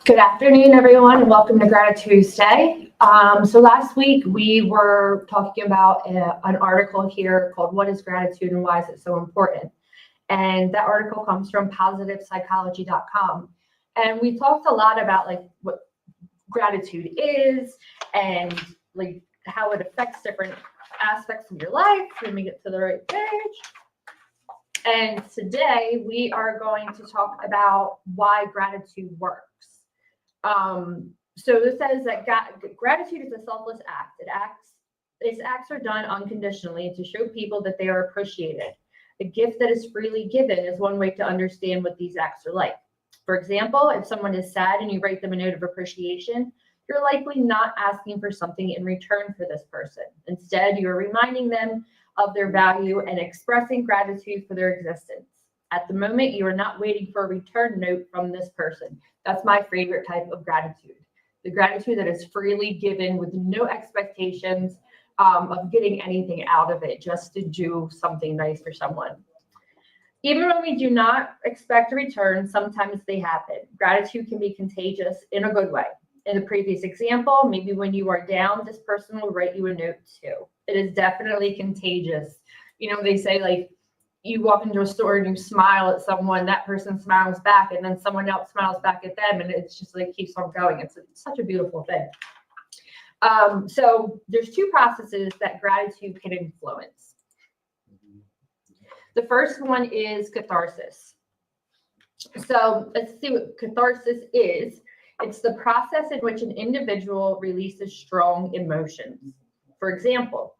Good afternoon, everyone, and welcome to Gratitude Tuesday. So last week we were talking about an article here called "What is Gratitude and Why is it so important?" And that article comes from PositivePsychology.com. And we talked a lot about like what gratitude is and like how it affects different aspects of your life. Let me get to the right page. And today we are going to talk about why gratitude works. So this says that gratitude is a selfless act. Its acts are done unconditionally to show people that they are appreciated. A gift that is freely given is one way to understand what these acts are like. For example, if someone is sad and you write them a note of appreciation, you're likely not asking for something in return for this person. Instead, you are reminding them of their value and expressing gratitude for their existence. At the moment, you are not waiting for a return note from this person. That's my favorite type of gratitude. The gratitude that is freely given with no expectations of getting anything out of it, just to do something nice for someone. Even when we do not expect a return, sometimes they happen. Gratitude can be contagious in a good way. In the previous example, maybe when you are down, this person will write you a note too. It is definitely contagious. You know, they say like, you walk into a store and you smile at someone, that person smiles back, and then someone else smiles back at them, and it's just like keeps on going. It's such a beautiful thing. So there's two processes that gratitude can influence. The first one is catharsis. So let's see what catharsis is. It's the process in which an individual releases strong emotions. For example,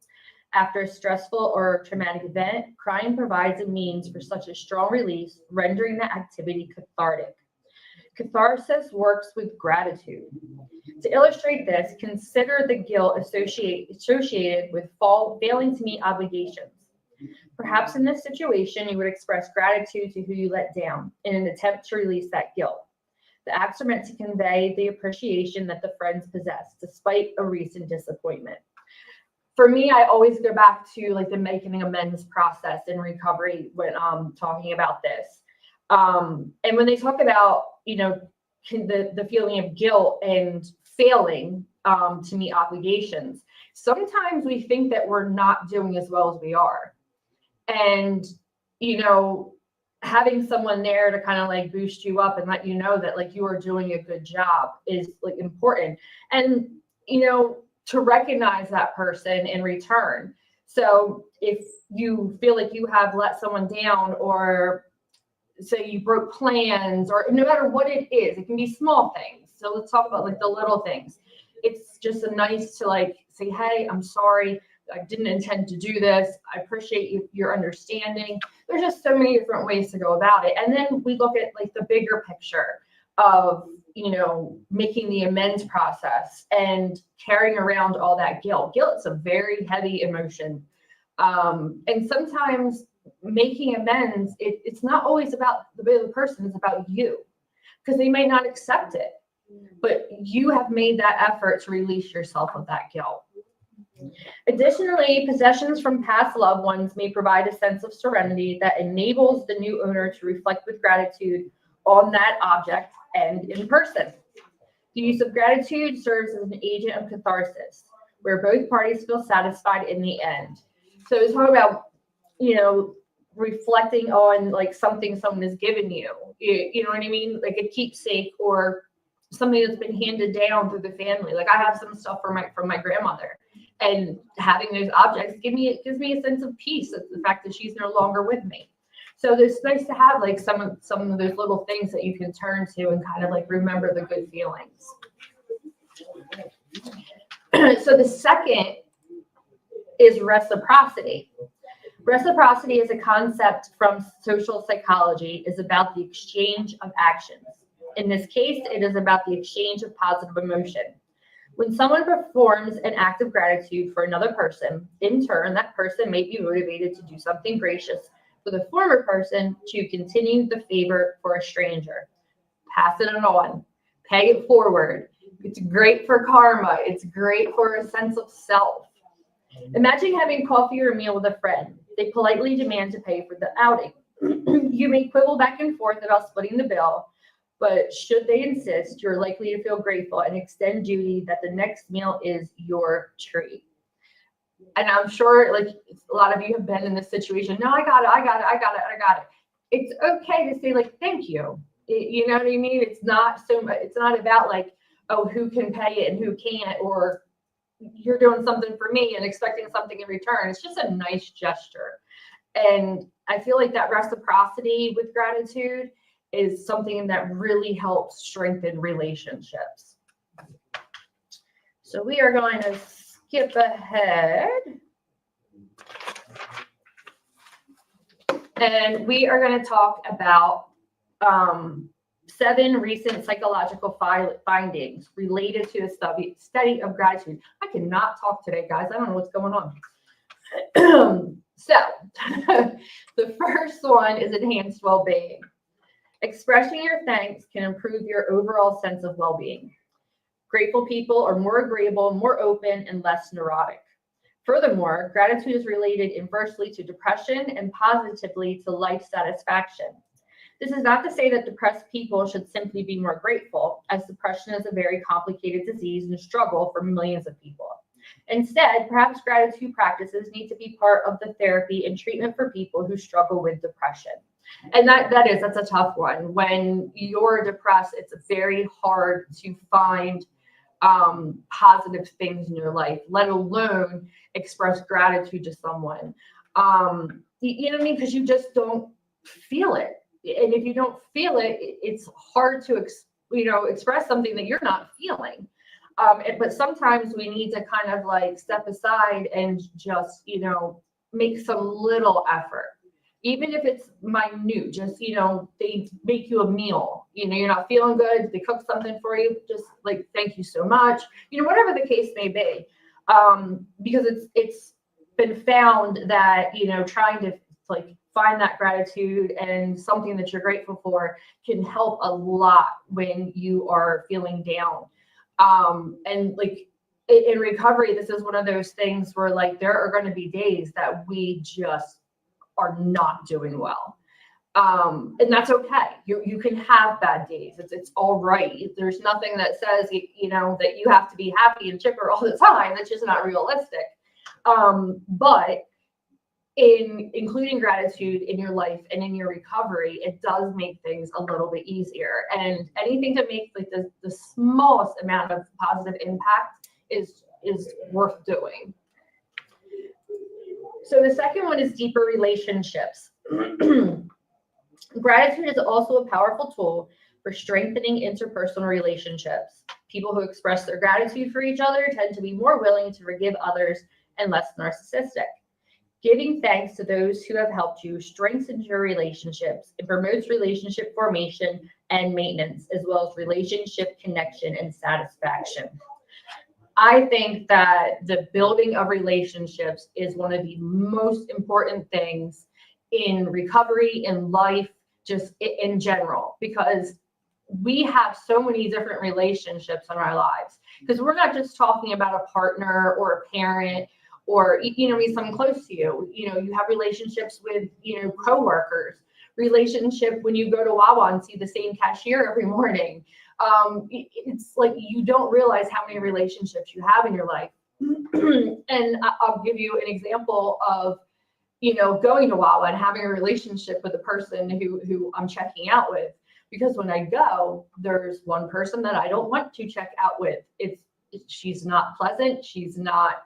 after a stressful or traumatic event, crying provides a means for such a strong release, rendering the activity cathartic. Catharsis works with gratitude. To illustrate this, consider the guilt associated with failing to meet obligations. Perhaps in this situation, you would express gratitude to who you let down in an attempt to release that guilt. The acts are meant to convey the appreciation that the friends possess, despite a recent disappointment. For me, I always go back to like the making amends process in recovery when talking about this. And when they talk about, you know, the feeling of guilt and failing to meet obligations, sometimes we think that we're not doing as well as we are. And, you know, having someone there to kind of like boost you up and let you know that like you are doing a good job is like important. And, you know, to recognize that person in return. So if you feel like you have let someone down, or say you broke plans, or no matter what it is, it can be small things. So let's talk about like the little things. It's just a nice to like say, hey, I'm sorry. I didn't intend to do this. I appreciate your understanding. There's just so many different ways to go about it. And then we look at like the bigger picture of, you know, making the amends process and carrying around all that guilt. Guilt's a very heavy emotion. And sometimes making amends, it's not always about the other person, it's about you, because they might not accept it, but you have made that effort to release yourself of that guilt. Additionally, possessions from past loved ones may provide a sense of serenity that enables the new owner to reflect with gratitude on that object and in person. The use of gratitude serves as an agent of catharsis, where both parties feel satisfied in the end. So it's talking about, you know, reflecting on like something someone has given you. You know what I mean? Like a keepsake or something that's been handed down through the family. Like I have some stuff from my grandmother, and having those objects gives me a sense of peace at the fact that she's no longer with me. So it's nice to have like some of those little things that you can turn to and kind of like remember the good feelings. So the second is reciprocity. Reciprocity is a concept from social psychology, is about the exchange of actions. In this case, it is about the exchange of positive emotion. When someone performs an act of gratitude for another person, in turn, that person may be motivated to do something gracious for the former person to continue the favor for a stranger. Pass it on, pay it forward. It's great for karma. It's great for a sense of self. Imagine having coffee or a meal with a friend. They politely demand to pay for the outing. You may quibble back and forth about splitting the bill, But should they insist, you're likely to feel grateful and extend duty that the next meal is your treat. And I'm sure like a lot of you have been in this situation. No, I got it. I got it. It's okay to say like, thank you. You know what I mean? It's not it's not about like, oh, who can pay it and who can't, or you're doing something for me and expecting something in return. It's just a nice gesture. And I feel like that reciprocity with gratitude is something that really helps strengthen relationships. So we are going to skip ahead. And we are going to talk about 7 recent psychological findings related to the study of gratitude. I cannot talk today, guys. I don't know what's going on. So the first one is enhanced well-being. Expressing your thanks can improve your overall sense of well-being. Grateful people are more agreeable, more open, and less neurotic. Furthermore, gratitude is related inversely to depression and positively to life satisfaction. This is not to say that depressed people should simply be more grateful, as depression is a very complicated disease and struggle for millions of people. Instead, perhaps gratitude practices need to be part of the therapy and treatment for people who struggle with depression. And that's a tough one. When you're depressed, it's very hard to find positive things in your life, let alone express gratitude to someone. You know what I mean? Because you just don't feel it. And if you don't feel it, it's hard to express something that you're not feeling. But sometimes we need to kind of like step aside and just, make some little effort. Even if it's minute, just, they make you a meal, you're not feeling good, they cook something for you, just like, thank you so much, whatever the case may be. Because it's been found that, trying to like find that gratitude and something that you're grateful for can help a lot when you are feeling down. And like in recovery, this is one of those things where like there are going to be days that we just are not doing well. And that's okay. You can have bad days. It's all right. There's nothing that says, that you have to be happy and chipper all the time. That's just not realistic. But in including gratitude in your life and in your recovery, it does make things a little bit easier. And anything to make like the smallest amount of positive impact is worth doing. So the second one is deeper relationships. Gratitude is also a powerful tool for strengthening interpersonal relationships. People who express their gratitude for each other tend to be more willing to forgive others and less narcissistic. Giving thanks to those who have helped you strengthens your relationships and promotes relationship formation and maintenance, as well as relationship connection and satisfaction. I think that the building of relationships is one of the most important things in recovery, in life, just in general, because we have so many different relationships in our lives. Because we're not just talking about a partner or a parent or, someone close to you. You have relationships with, coworkers, relationship when you go to Wawa and see the same cashier every morning. It's like you don't realize how many relationships you have in your life. And I'll give you an example of, going to Wawa and having a relationship with the person who I'm checking out with. Because when I go, there's one person that I don't want to check out with. She's not pleasant. She's not,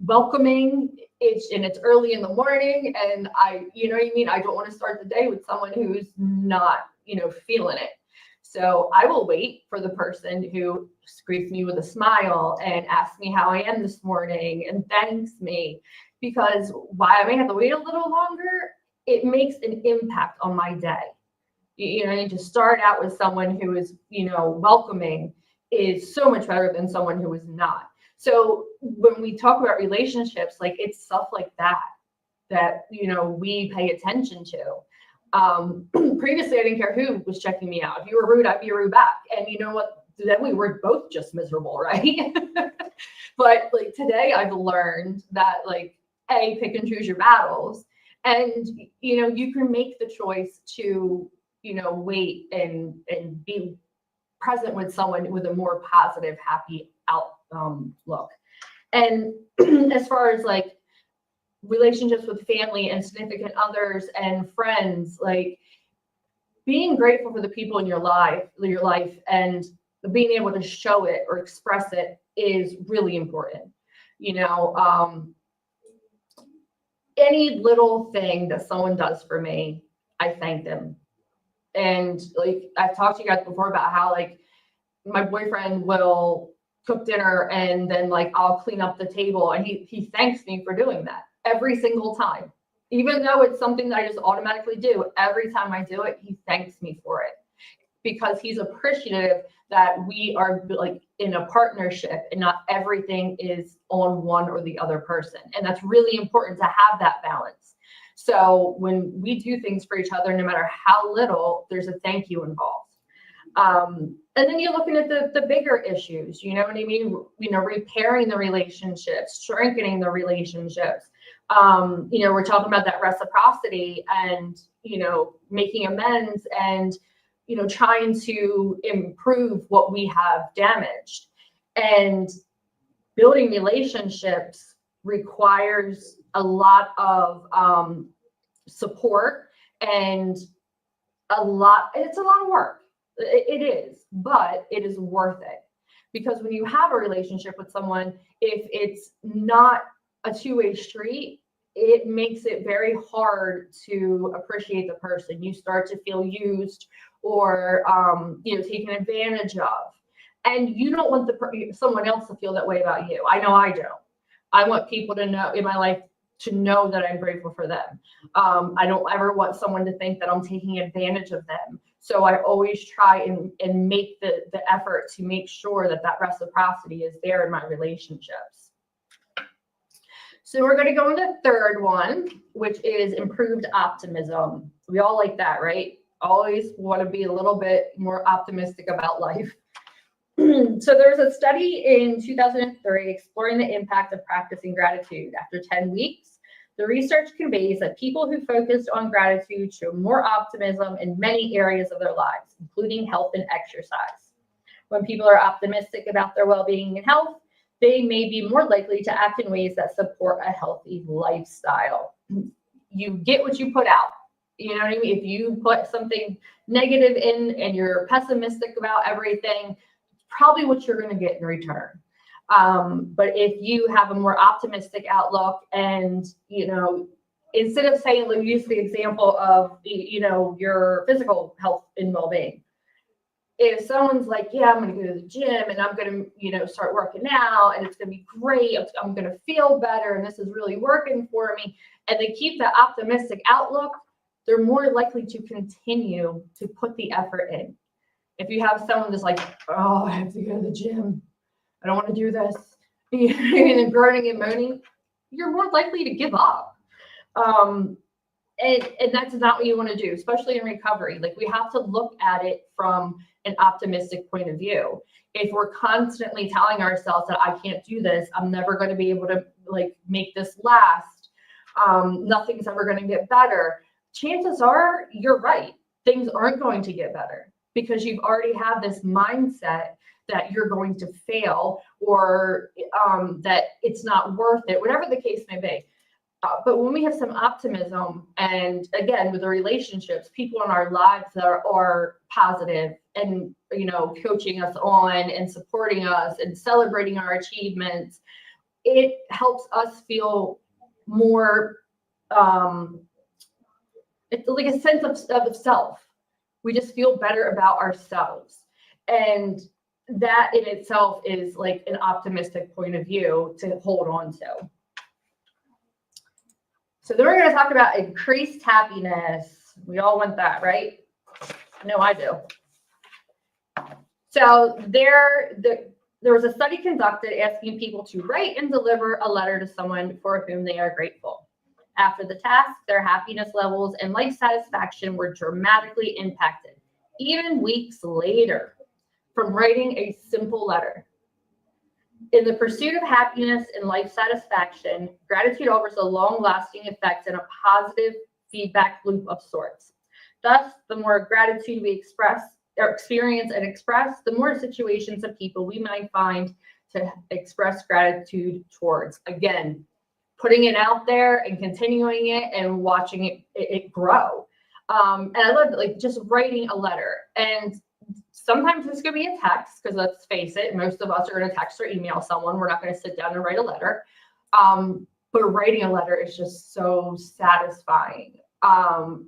welcoming. It's early in the morning, and I don't want to start the day with someone who's not, feeling it. So I will wait for the person who greets me with a smile and asks me how I am this morning and thanks me, because why I may have to wait a little longer, it makes an impact on my day. To start out with someone who is, welcoming is so much better than someone who is not. So when we talk about relationships, like it's stuff like that, we pay attention to. Previously, I didn't care who was checking me out. If you were rude, I'd be rude back. And you know what? Then we were both just miserable, right? But like today, I've learned that like, pick and choose your battles. And, you can make the choice to wait and be present with someone with a more positive, happy outlook. And as far as like relationships with family and significant others and friends, like being grateful for the people in your life and being able to show it or express it is really important. Any little thing that someone does for me, I thank them. And like I've talked to you guys before about how like my boyfriend will cook dinner and then like I'll clean up the table and he thanks me for doing that every single time. Even though it's something that I just automatically do, every time I do it, he thanks me for it because he's appreciative that we are like in a partnership and not everything is on one or the other person. And that's really important to have that balance. So when we do things for each other, no matter how little, there's a thank you involved. And then you're looking at the bigger issues, you know what I mean? Repairing the relationships, strengthening the relationships. We're talking about that reciprocity and, making amends and, trying to improve what we have damaged. And building relationships requires a lot of support and it's a lot of work. It is, but it is worth it. Because when you have a relationship with someone, if it's not a two-way street, it makes it very hard to appreciate the person. You start to feel used or taken advantage of, and you don't want someone else to feel that way about you. I know I don't. I want people to know in my life to know that I'm grateful for them. I don't ever want someone to think that I'm taking advantage of them. So I always try and make the effort to make sure that reciprocity is there in my relationships. So we're going to go into the third one, which is improved optimism. We all like that, right? Always want to be a little bit more optimistic about life. So there's a study in 2003 exploring the impact of practicing gratitude. After 10 weeks, the research conveys that people who focused on gratitude show more optimism in many areas of their lives, including health and exercise. When people are optimistic about their well-being and health, they may be more likely to act in ways that support a healthy lifestyle. You get what you put out. You know what I mean? If you put something negative in and you're pessimistic about everything, it's probably what you're going to get in return. But if you have a more optimistic outlook and, instead of saying, like, use the example of, your physical health and well-being. If someone's like, yeah, I'm going to go to the gym and I'm going to, start working out and it's going to be great. I'm going to feel better and this is really working for me. And they keep that optimistic outlook, they're more likely to continue to put the effort in. If you have someone that's like, oh, I have to go to the gym, I don't want to do this, and groaning and moaning, you're more likely to give up. And that's not what you want to do, especially in recovery. Like, we have to look at it from an optimistic point of view. If we're constantly telling ourselves that I can't do this, I'm never going to be able to make this last, nothing's ever going to get better, chances are you're right. Things aren't going to get better because you've already had this mindset that you're going to fail or that it's not worth it, whatever the case may be. But when we have some optimism, and again, with the relationships, people in our lives that are positive and, coaching us on and supporting us and celebrating our achievements, it helps us feel more, it's like a sense of self. We just feel better about ourselves. And that in itself is like an optimistic point of view to hold on to. So then we're going to talk about increased happiness. We all want that, right? I know I do. So there was a study conducted asking people to write and deliver a letter to someone for whom they are grateful. After the task, their happiness levels and life satisfaction were dramatically impacted, even weeks later, from writing a simple letter. In the pursuit of happiness and life satisfaction, gratitude offers a long-lasting effect and a positive feedback loop of sorts. Thus, the more gratitude we express or experience and express, the more situations of people we might find to express gratitude towards. Again, putting it out there and continuing it and watching it grow. And I love like just writing a letter. And sometimes it's going to be a text, because let's face it, most of us are going to text or email someone. We're not going to sit down and write a letter. But writing a letter is just so satisfying.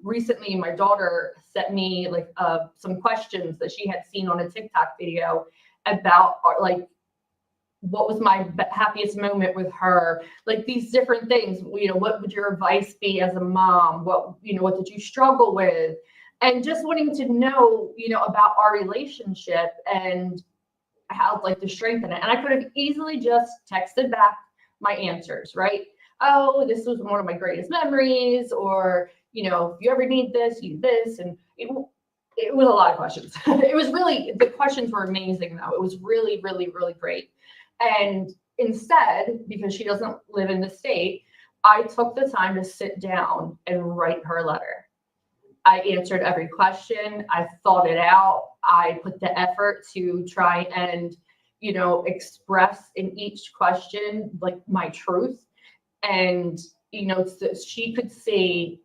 Recently, my daughter sent me like some questions that she had seen on a TikTok video about like what was my happiest moment with her, like these different things. What would your advice be as a mom? What did you struggle with? And just wanting to know, about our relationship and how like to strengthen it. And I could have easily just texted back my answers, right? Oh, this was one of my greatest memories, or, if you ever need this, use this. And it was a lot of questions. The questions were amazing though. It was really, really, really great. And instead, because she doesn't live in the state, I took the time to sit down and write her a letter. I answered every question. I thought it out. I put the effort to try and, express in each question, like my truth. And, so she could see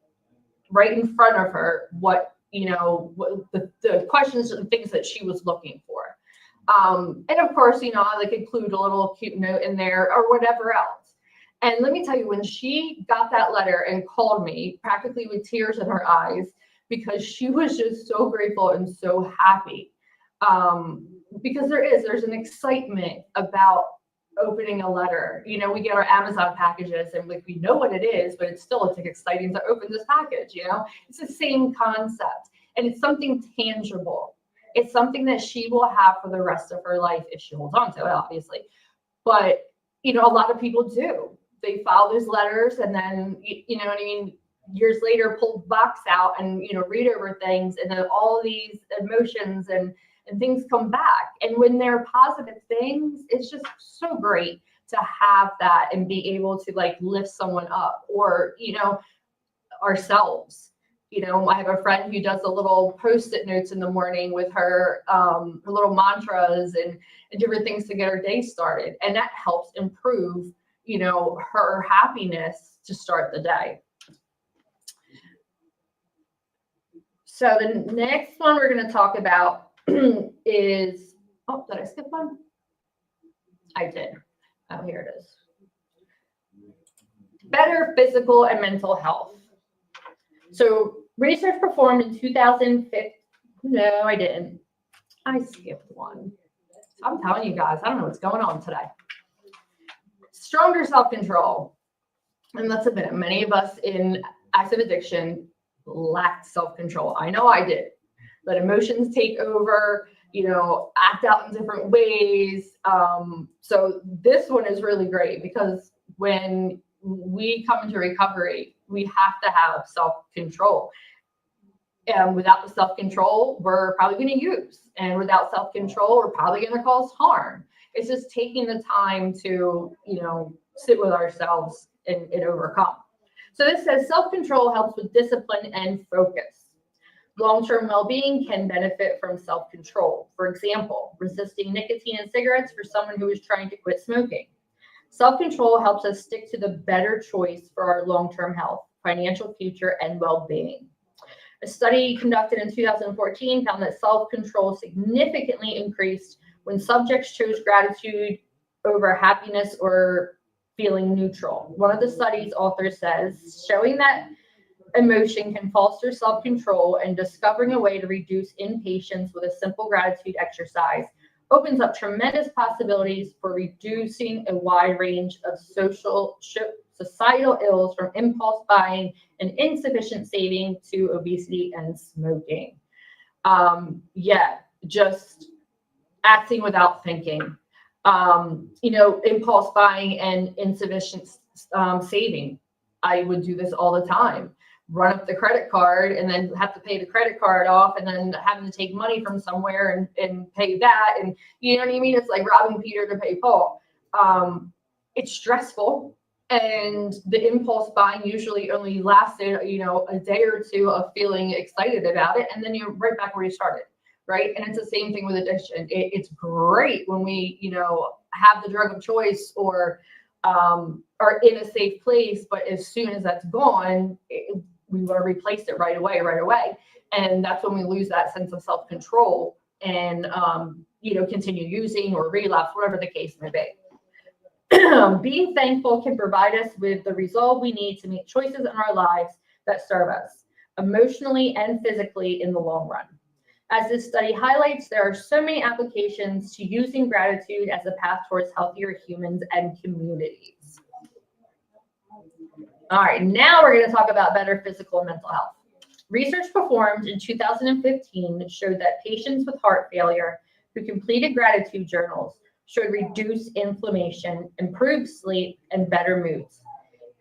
right in front of her what the questions and things that she was looking for. And of course, I like include a little cute note in there or whatever else. And let me tell you, when she got that letter and called me practically with tears in her eyes, because she was just so grateful and so happy. Because there's an excitement about opening a letter. We get our Amazon packages and like we know what it is, but it's like exciting to open this package. It's the same concept, and it's something tangible. It's something that she will have for the rest of her life if she holds on to it, obviously. But a lot of people do. They file those letters and then years later pull the box out and read over things, and then all these emotions and things come back. And when they're positive things, it's just so great to have that and be able to like lift someone up, or ourselves. I have a friend who does a little Post-it notes in the morning with her little mantras and different things to get her day started, and that helps improve her happiness to start the day. So the next one we're going to talk about is, did I skip one? I did. Oh, here it is. Better physical and mental health. So research performed in 2015. No, I didn't. I skipped one. I'm telling you guys, I don't know what's going on today. Stronger self-control. And let's admit it, many of us in active addiction lacked self-control. I know I did. Let emotions take over, act out in different ways. So this one is really great, because when we come into recovery, we have to have self-control. And without the self-control, we're probably going to use. And without self-control, we're probably going to cause harm. It's just taking the time to, sit with ourselves and overcome. So this says self-control helps with discipline and focus. Long-term well-being can benefit from self-control. For example, resisting nicotine and cigarettes for someone who is trying to quit smoking. Self-control helps us stick to the better choice for our long-term health, financial future, and well-being. A study conducted in 2014 found that self-control significantly increased when subjects chose gratitude over happiness or feeling neutral. One of the study's author says, showing that emotion can foster self-control and discovering a way to reduce impatience with a simple gratitude exercise opens up tremendous possibilities for reducing a wide range of societal ills, from impulse buying and insufficient saving to obesity and smoking. Just acting without thinking. Impulse buying and insufficient saving. I would do this all the time. Run up the credit card and then have to pay the credit card off, and then having to take money from somewhere and pay that. And you know what I mean? It's like robbing Peter to pay Paul. It's stressful. And the impulse buying usually only lasted, you know, a day or two of feeling excited about it. And then you're right back where you started, right? And it's the same thing with addiction. It's great when we, you know, have the drug of choice or are in a safe place. But as soon as that's gone, we want to replace it right away. And that's when we lose that sense of self-control and, you know, continue using or relapse, whatever the case may be. Being thankful can provide us with the resolve we need to make choices in our lives that serve us emotionally and physically in the long run. As this study highlights, there are so many applications to using gratitude as a path towards healthier humans and communities. All right, now we're going to talk about better physical and mental health. Research performed in 2015 showed that patients with heart failure who completed gratitude journals showed reduced inflammation, improved sleep, and better moods.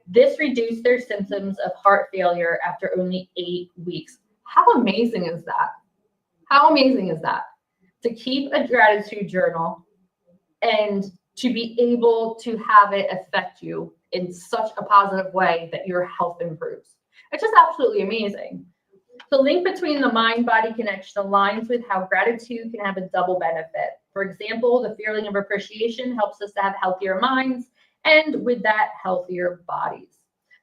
This reduced their symptoms of heart failure after only 8 weeks. How amazing is that? How amazing is that? To keep a gratitude journal and to be able to have it affect you in such a positive way that your health improves. It's just absolutely amazing. The link between the mind-body connection aligns with how gratitude can have a double benefit. For example, the feeling of appreciation helps us to have healthier minds, and with that, healthier bodies.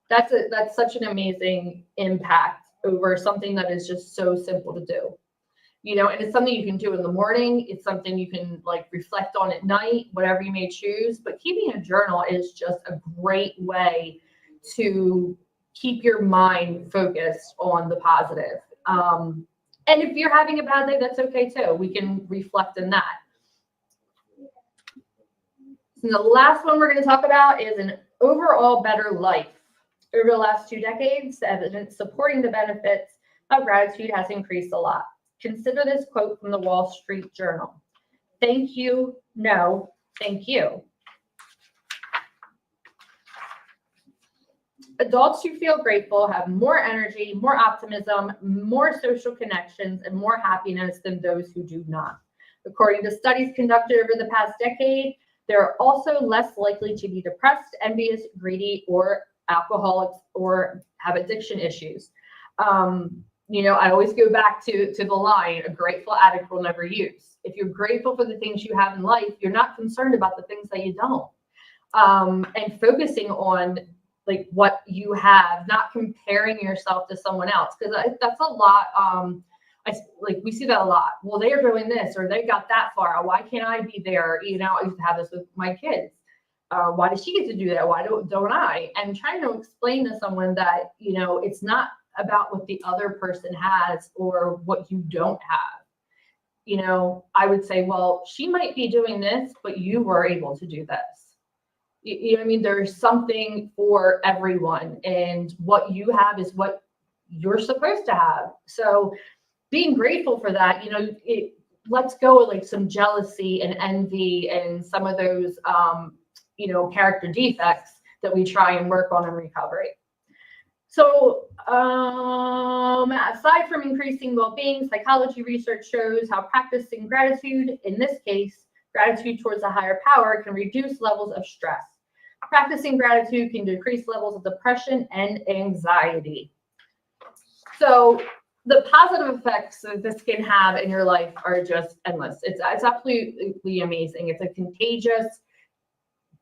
That's such an amazing impact over something that is just so simple to do. You know, and it's something you can do in the morning. It's something you can like reflect on at night, whatever you may choose. But keeping a journal is just a great way to keep your mind focused on the positive. And if you're having a bad day, that's okay too. We can reflect in that. And the last one we're going to talk about is an overall better life. Over the last 2 decades, the evidence supporting the benefits of gratitude has increased a lot. Consider this quote from the Wall Street Journal. Thank you, no, thank you. Adults who feel grateful have more energy, more optimism, more social connections, and more happiness than those who do not. According to studies conducted over the past decade, they're also less likely to be depressed, envious, greedy, or alcoholics, or have addiction issues. You know, I always go back to the line, a grateful addict will never use. If you're grateful for the things you have in life, you're not concerned about the things that you don't. And focusing on like what you have, not comparing yourself to someone else, because that's a lot. We see that a lot. Well, they are doing this, or they got that far. Why can't I be there? You know, I used to have this with my kids. Why does she get to do that? Why don't I? And trying to explain to someone that, you know, it's not about what the other person has or what you don't have. You know, I would say, well, she might be doing this, but you were able to do this. You know what I mean? There's something for everyone, and what you have is what you're supposed to have. So being grateful for that, you know, it lets go of like some jealousy and envy and some of those, you know, character defects that we try and work on in recovery. So aside from increasing well-being, psychology research shows how practicing gratitude, in this case, gratitude towards a higher power, can reduce levels of stress. Practicing gratitude can decrease levels of depression and anxiety. So the positive effects that this can have in your life are just endless. It's absolutely amazing. It's a contagious,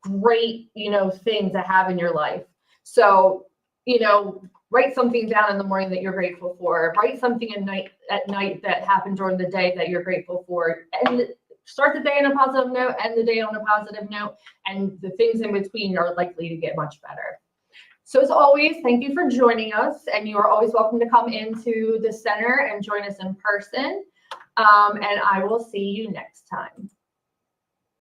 great, you know, thing to have in your life. So, you know, write something down in the morning that you're grateful for. Write something at night that happened during the day that you're grateful for. And start the day on a positive note, end the day on a positive note, and the things in between are likely to get much better. So as always, thank you for joining us, and you are always welcome to come into the center and join us in person. And I will see you next time.